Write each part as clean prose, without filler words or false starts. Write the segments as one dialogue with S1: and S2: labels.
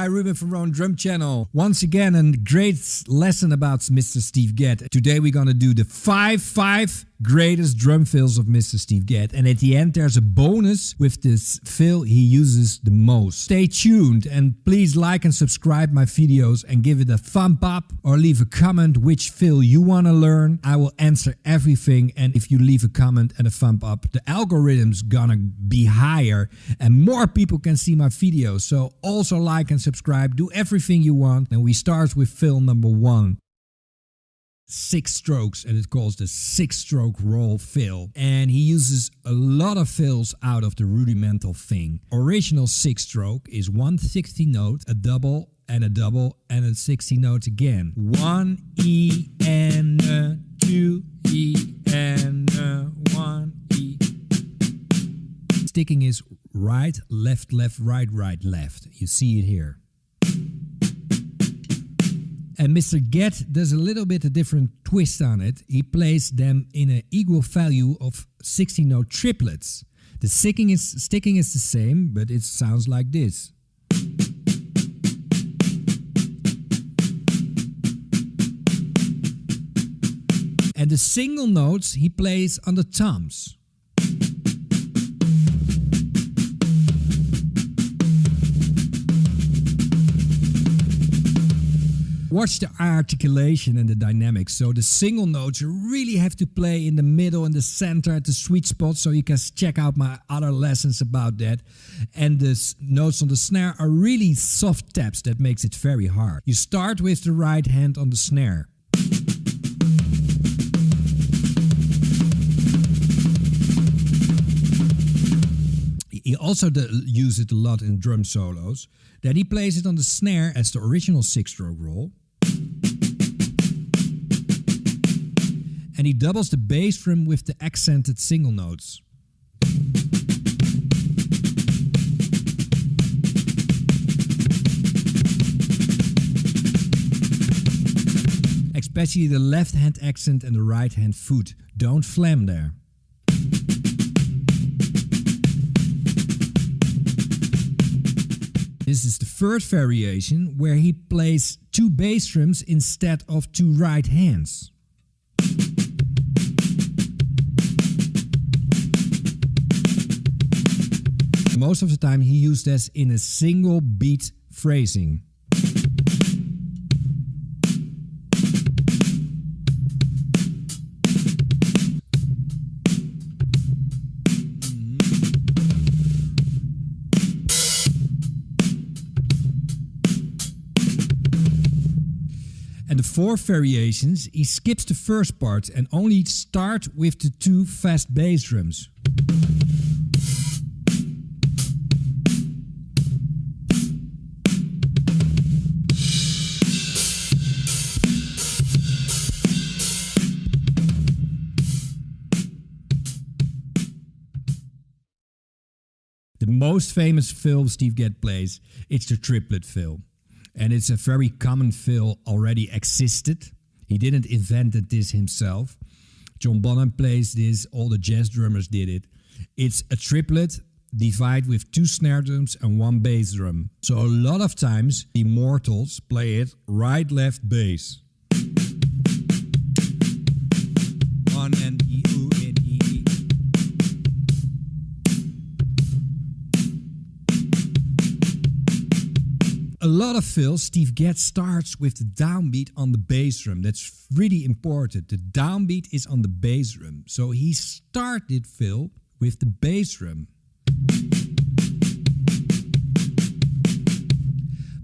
S1: Hi, Ruben van Roon Drum Channel. Once again, a great lesson about Mr. Steve Gadd. Today we're gonna do the five greatest drum fills of Mr. Steve Gadd. And at the end there's a bonus with this fill he uses the most. Stay tuned and please like and subscribe my videos and give it a thumb up or leave a comment which fill you wanna learn. I will answer everything, and if you leave a comment and a thumb up, the algorithm's gonna be higher and more people can see my videos. So also like and subscribe, do everything you want. And we start with fill number 1. 6 strokes, and it calls the 6-stroke roll fill, and he uses a lot of fills out of the rudimental thing. Original 6-stroke is 1 60 note, a double and a 60 notes again. 1 E and a 2 E and a 1 E. Sticking is right, left, left, right, right, left. You see it here. And Mr. Gadd does a little bit a different twist on it. He plays them in an equal value of 60 note triplets. The sticking is the same, but it sounds like this. And the single notes he plays on the toms. Watch the articulation and the dynamics. So the single notes you really have to play in the middle and the center at the sweet spot. So you can check out my other lessons about that. And the notes on the snare are really soft taps that makes it very hard. You start with the right hand on the snare. He also uses it a lot in drum solos. Then he plays it on the snare as the original 6-stroke roll. And he doubles the bass drum with the accented single notes. Especially the left hand accent and the right hand foot. Don't flam there. This is the first variation where he plays 2 bass drums instead of 2 right hands. Most of the time he used this in a single beat phrasing. And the 4 variations, he skips the first part and only start with the 2 fast bass drums. The most famous fill Steve Gadd plays, it's the triplet fill. And it's a very common fill, already existed. He didn't invent this himself. John Bonham plays this, all the jazz drummers did it. It's a triplet divided with 2 snare drums and 1 bass drum. So a lot of times the immortals play it right, left, bass. 1 and E, U, and E. A lot of fills, Steve Gadd starts with the downbeat on the bass drum. That's really important. The downbeat is on the bass drum. So he started fill with the bass drum.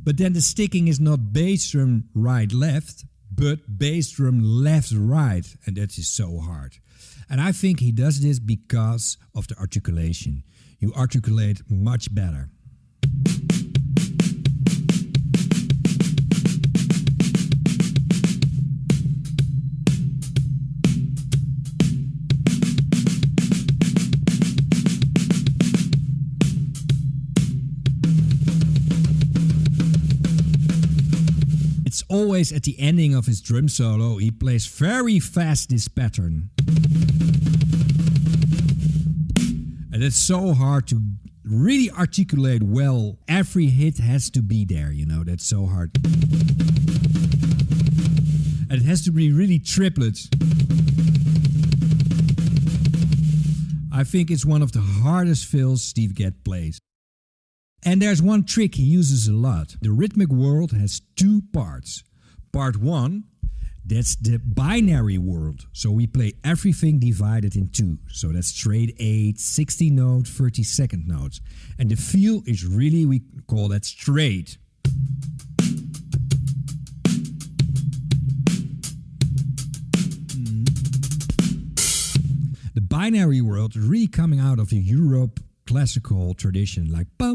S1: But then the sticking is not bass drum right left, but bass drum left right. And that is so hard. And I think he does this because of the articulation. You articulate much better. It's always at the ending of his drum solo, he plays very fast this pattern. And it's so hard to really articulate well. Every hit has to be there, you know, that's so hard. And it has to be really triplets. I think it's one of the hardest fills Steve Gadd plays. And there's one trick he uses a lot. The rhythmic world has two parts. Part 1, that's the binary world. So we play everything divided in two. So that's straight 8, 60 note, 32nd notes. And the feel is really, we call that straight. The binary world is really coming out of the Europe classical tradition, like the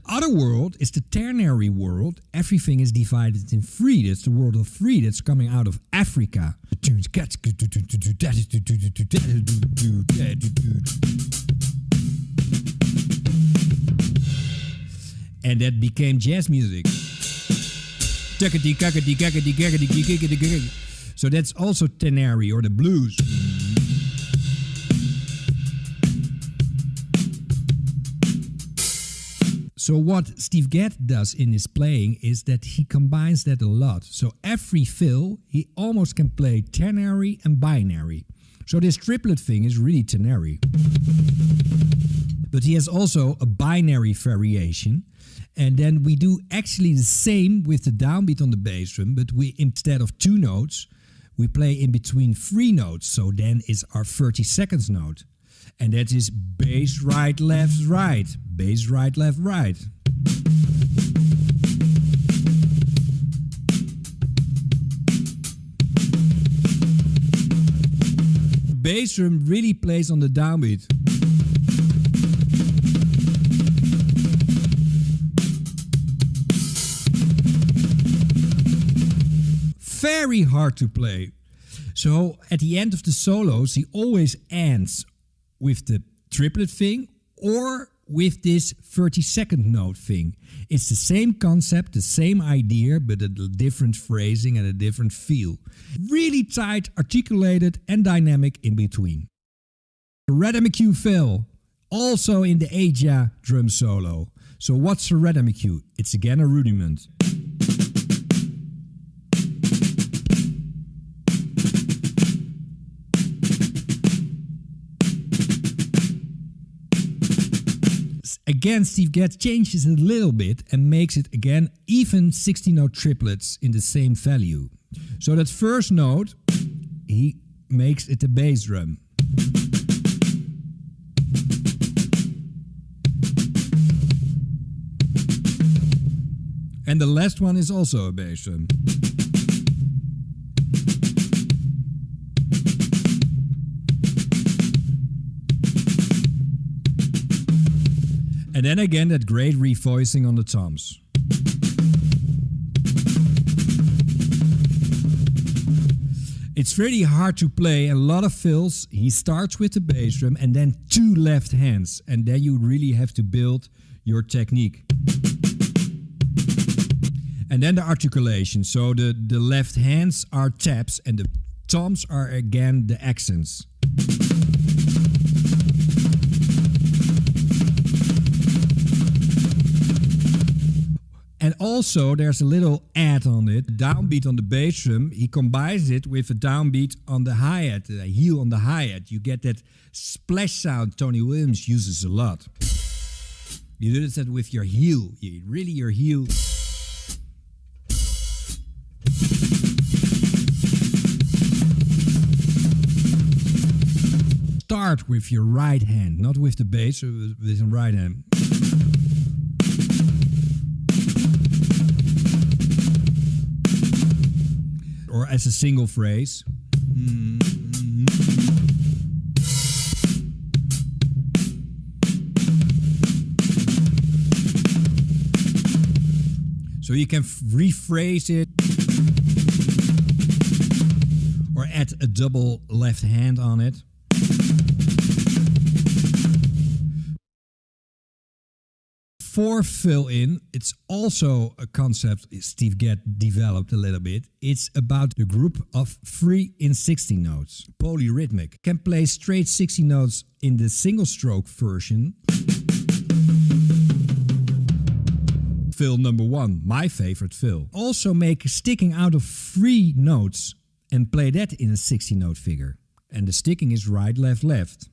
S1: other world is the Ternary world. Everything is divided in 3. That's the world of 3 that's coming out of Africa. And that became jazz music. So that's also Ternary or the blues. So what Steve Gadd does in his playing is that he combines that a lot. So every fill, he almost can play ternary and binary. So this triplet thing is really ternary. But he has also a binary variation. And then we do actually the same with the downbeat on the bass drum, but we, instead of 2 notes, we play in between 3 notes. So then it's our 32nd note. And that is bass, right, left, right. Bass, right, left, right. Bass drum really plays on the downbeat. Very hard to play. So at the end of the solos, he always ends with the triplet thing or with this 32nd note thing. It's the same concept, the same idea, but a different phrasing and a different feel. Really tight, articulated and dynamic in between. The Rhythmic fill, also in the Aja drum solo. So what's a Rhythmic? It's again a rudiment. Again, Steve Gadd changes it a little bit and makes it again even 60-note triplets in the same value. So that first note, he makes it a bass drum. And the last one is also a bass drum. And then again that great revoicing on the toms. It's really hard to play, a lot of fills. He starts with the bass drum and then 2 left hands. And then you really have to build your technique. And then the articulation. So the left hands are taps and the toms are again the accents. And also there's a little add on it, downbeat on the bass drum. He combines it with a downbeat on the hi-hat, the heel on the hi-hat. You get that splash sound Tony Williams uses a lot. You do that with your heel, really your heel. Start with your right hand, not with the bass, with the right hand. Or as a single phrase. So you can rephrase it or add a double left hand on it. fourth fill-in, it's also a concept Steve Gadd developed a little bit. It's about the group of 3 in 16 notes. Polyrhythmic. Can play straight 60 notes in the single stroke version. Fill number 1, my favorite fill. Also make sticking out of 3 notes and play that in a 60 note figure. And the sticking is right, left, left.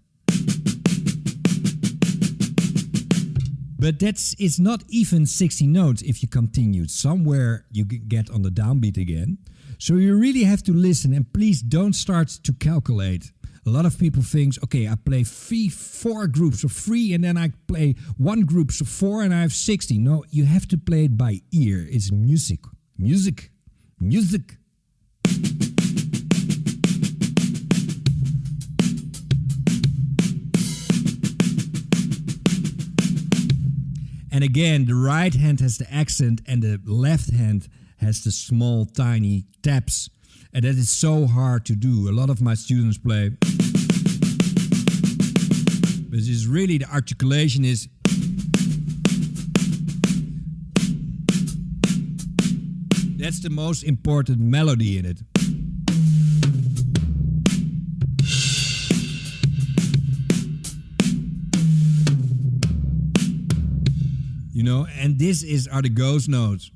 S1: But it's not even 60 notes if you continue. Somewhere you get on the downbeat again. So you really have to listen, and please don't start to calculate. A lot of people think, okay, I play 4 groups of 3 and then I play 1 group of 4 and I have 60. No, you have to play it by ear. It's music. Music. Music. And again, the right hand has the accent and the left hand has the small, tiny taps. And that is so hard to do. A lot of my students play. But it's really the articulation is. That's the most important melody in it. You know, and this are the ghost notes.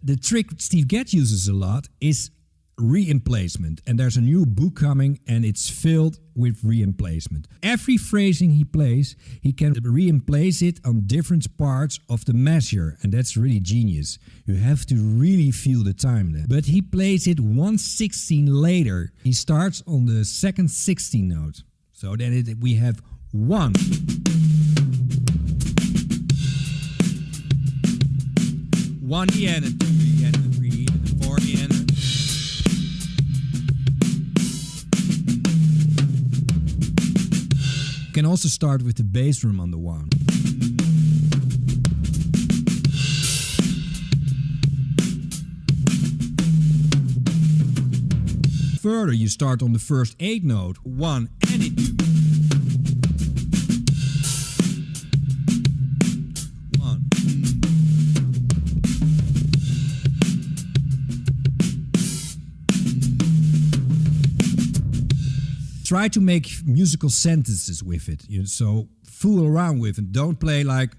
S1: The trick Steve Gadd uses a lot is re-emplacement. And there's a new book coming and it's filled with re-emplacement. Every phrasing he plays, he can re-emplace it on different parts of the measure. And that's really genius. You have to really feel the time there. But he plays it 1/16 later. He starts on the second 16 note. So then we have 1. 1 yen and 2 yen and 3 yen and 4 yen. You can also start with the bass drum on the 1. Further, you start on the first 8 note, 1 and a 2. 1. Try to make musical sentences with it. So fool around with it. Don't play like,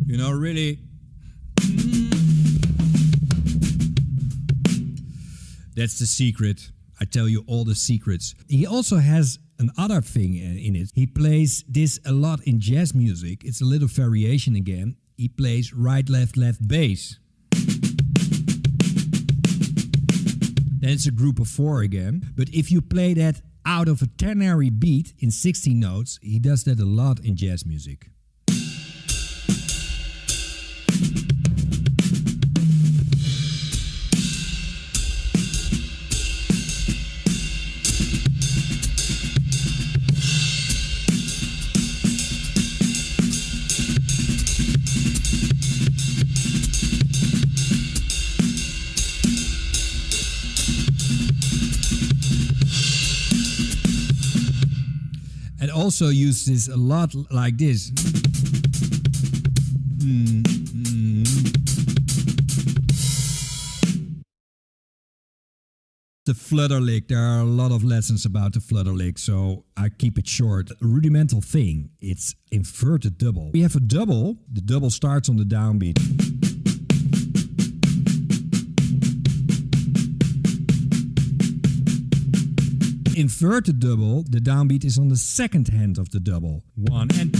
S1: really. That's the secret. I tell you all the secrets. He also has another thing in it. He plays this a lot in jazz music. It's a little variation again. He plays right, left, left, bass. Then it's a group of 4 again. But if you play that out of a ternary beat in 16 notes, he does that a lot in jazz music. Also use this a lot like this. The flutter lick, there are a lot of lessons about the flutter lick, so I keep it short. A rudimental thing, it's inverted double. We have a double, the double starts on the downbeat. Inverted double, the downbeat is on the second hand of the double. 1 and...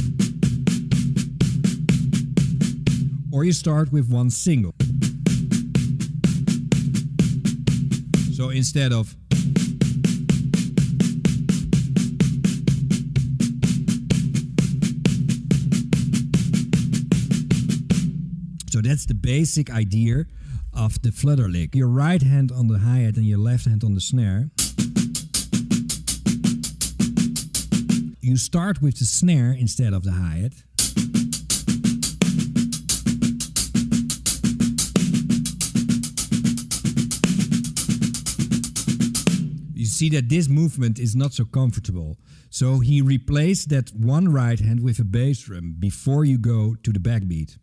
S1: Or you start with 1 single. So instead of... So that's the basic idea of the flutter lick. Your right hand on the hi-hat and your left hand on the snare. You start with the snare instead of the hi-hat. You see that this movement is not so comfortable. So he replaced that one right hand with a bass drum before you go to the backbeat.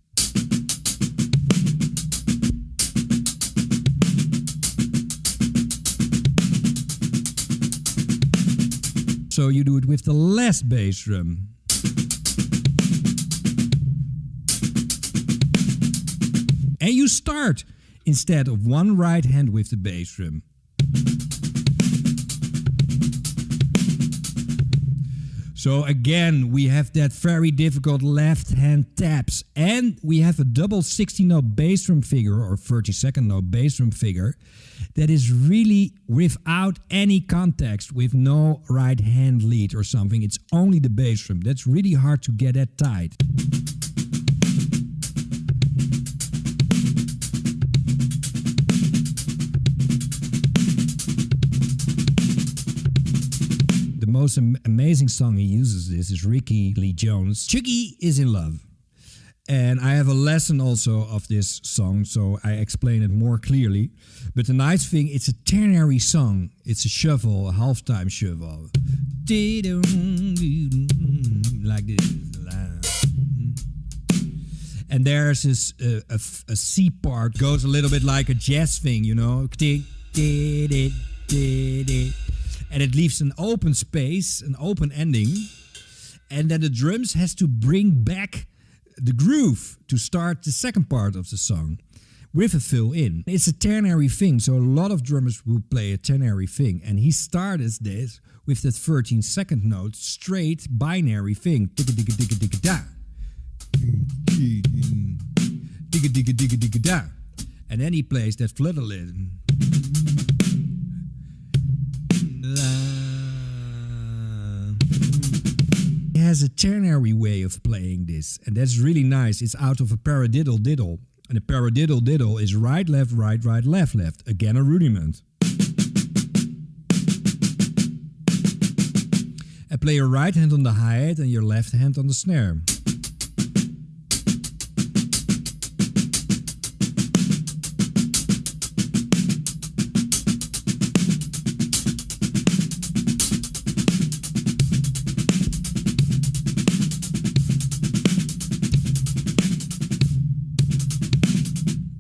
S1: So you do it with the last bass drum. And you start instead of one right hand with the bass drum. So again, we have that very difficult left hand taps, and we have a double 60-note bass drum figure or 32nd note bass drum figure that is really without any context, with no right hand lead or something. It's only the bass drum. That's really hard to get that tight. The most amazing song he uses this is Ricky Lee Jones. Chuggy is in Love. And I have a lesson also of this song, so I explain it more clearly. But the nice thing, it's a ternary song. It's a shuffle, a halftime shuffle. Like this. And there's this a C part, goes a little bit like a jazz thing, you know. And it leaves an open space, an open ending. And then the drums has to bring back the groove to start the second part of the song with a fill-in. It's a ternary thing, so a lot of drummers will play a ternary thing. And he started this with that 13-second note, straight binary thing. Digga-digga-digga-digga-da. Digga-digga-digga-digga-da. And then he plays that flutter lid. He has a ternary way of playing this, and that's really nice. It's out of a paradiddle-diddle, and a paradiddle-diddle is right, left, right, right, left, left. Again, a rudiment. And play your right hand on the hi-hat and your left hand on the snare.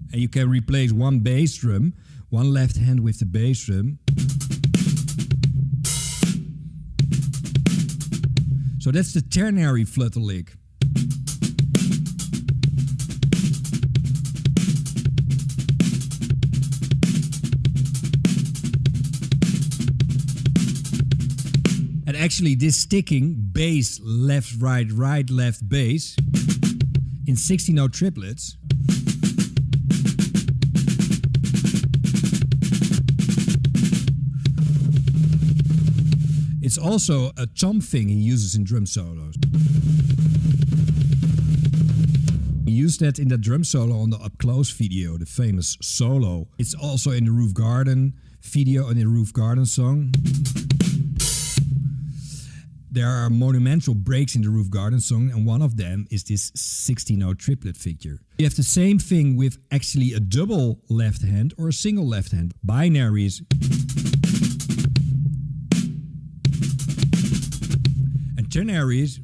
S1: And you can replace one bass drum, one left hand with the bass drum. So that's the ternary flutter lick. And actually this sticking bass, left, right, right, left, bass in 60-note triplets. It's also a tom thing he uses in drum solos. He used that in the drum solo on the Up Close video, the famous solo. It's also in the Roof Garden video and the Roof Garden song. There are monumental breaks in the Roof Garden song, and one of them is this 60-note triplet figure. You have the same thing with actually a double left hand or a single left hand. Binaries. And ternaries.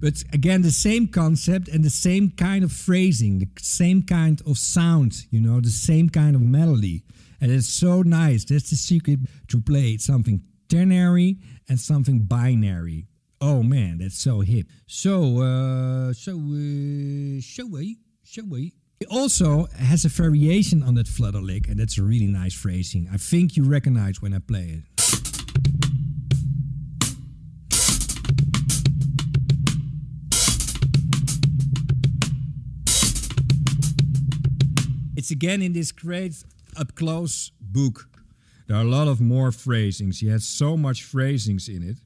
S1: But again, the same concept and the same kind of phrasing, the same kind of sound, you know, the same kind of melody. And it's so nice. That's the secret to play something ternary and something binary. Oh man, that's so hip. Shall we? It also has a variation on that flutter lick, and that's a really nice phrasing. I think you recognize when I play it. It's again in this great Up Close book. There are a lot of more phrasings. He has so much phrasings in it.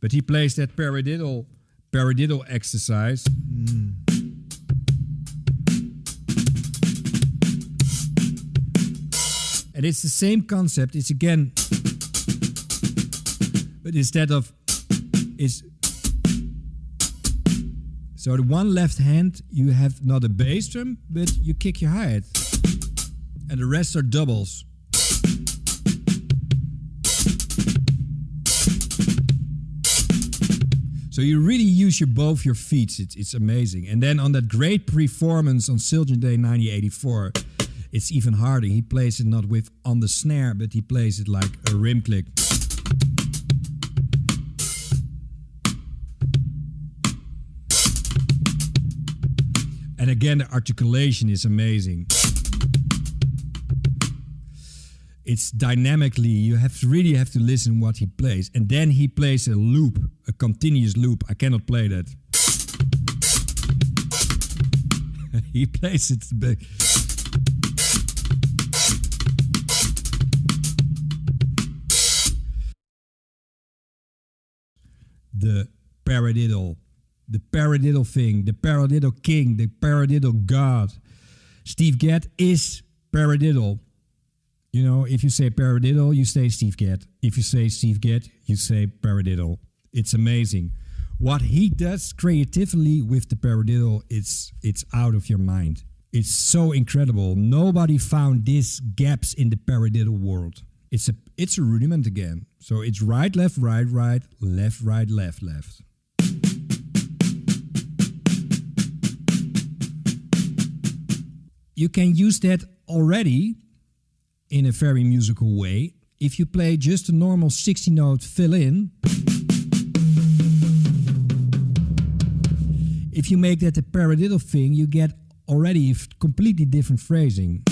S1: But he plays that paradiddle exercise. And it's the same concept. It's again, but instead of, is, so the one left hand, you have not a bass drum, but you kick your hi-hat. And the rest are doubles. So you really use both your feet. It's amazing. And then on that great performance on Children's Day 1984, it's even harder. He plays it not on the snare, but he plays it like a rim click. And again, the articulation is amazing. It's dynamically, you really have to listen what he plays. And then he plays a loop, a continuous loop. I cannot play that. He plays it big. The paradiddle. The paradiddle thing, the paradiddle king, the paradiddle god. Steve Gadd is paradiddle. You know, if you say paradiddle, you say Steve Gadd. If you say Steve Gadd, you say paradiddle. It's amazing. What he does creatively with the paradiddle, it's out of your mind. It's so incredible. Nobody found these gaps in the paradiddle world. It's a rudiment again. So it's right, left, right, left, left. You can use that already in a very musical way. If you play just a normal 60-note fill-in, if you make that a paradiddle thing, you get already completely different phrasing.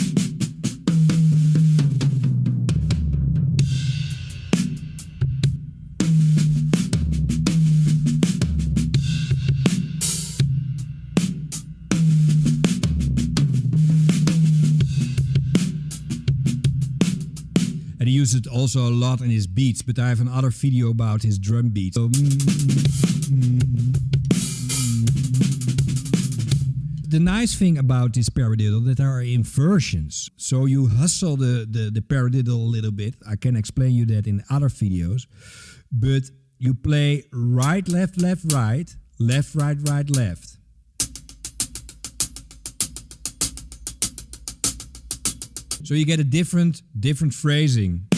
S1: And he uses it also a lot in his beats, but I have another video about his drum beats. So, the nice thing about this paradiddle that there are inversions. So you hustle the paradiddle a little bit. I can explain you that in other videos. But you play right, left, right, left. So you get a different phrasing.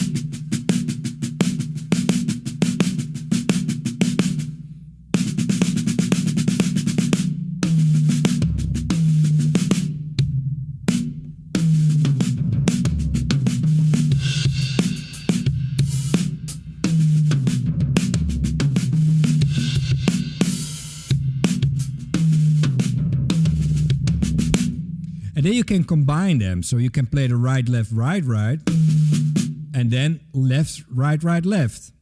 S1: And then you can combine them. So you can play the right, left, right, and then left, right, left.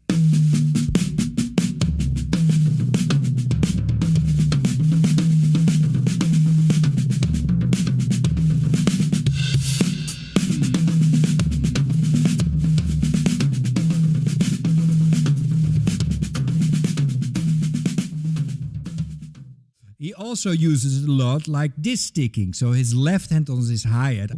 S1: He also uses it a lot like this sticking, so his left hand on his hi-hat.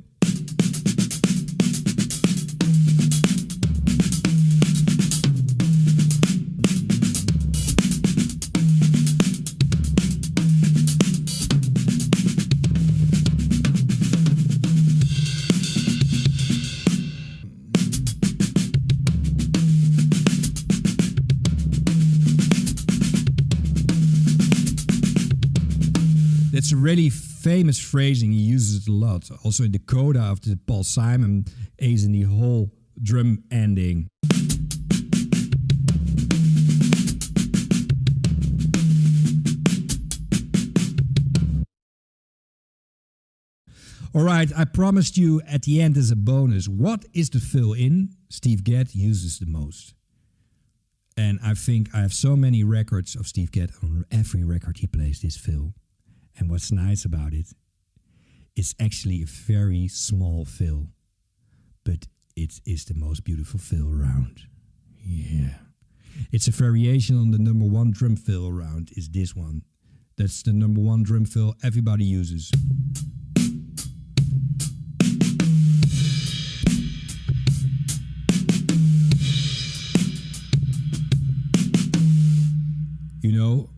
S1: It's a really famous phrasing. He uses it a lot. Also in the coda of the Paul Simon is in the whole drum ending. Alright, I promised you at the end as a bonus, what is the fill-in Steve Gadd uses the most? And I think I have so many records of Steve Gadd. On every record he plays this fill. And what's nice about it, it's actually a very small fill, but it is the most beautiful fill around. Yeah. It's a variation on the #1 drum fill around, is this one. That's the #1 drum fill everybody uses. You know,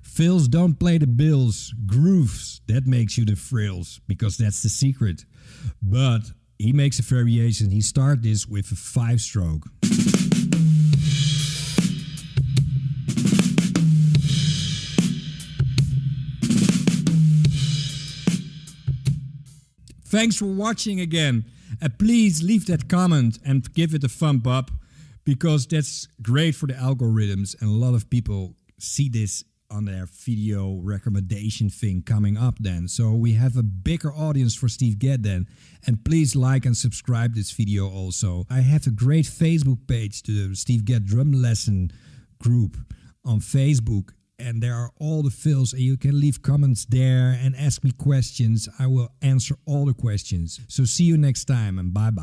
S1: fills don't play the bills. Grooves, that makes you the frills, because that's the secret. But he makes a variation. He starts this with a 5-stroke. Thanks for watching again. Please leave that comment and give it a thumb up, because that's great for the algorithms, and a lot of people see this on their video recommendation thing coming up then. So we have a bigger audience for Steve Gadd then. And please like and subscribe this video also. I have a great Facebook page, the Steve Gadd Drum Lesson group on Facebook. And there are all the fills, and you can leave comments there and ask me questions. I will answer all the questions. So see you next time, and bye-bye.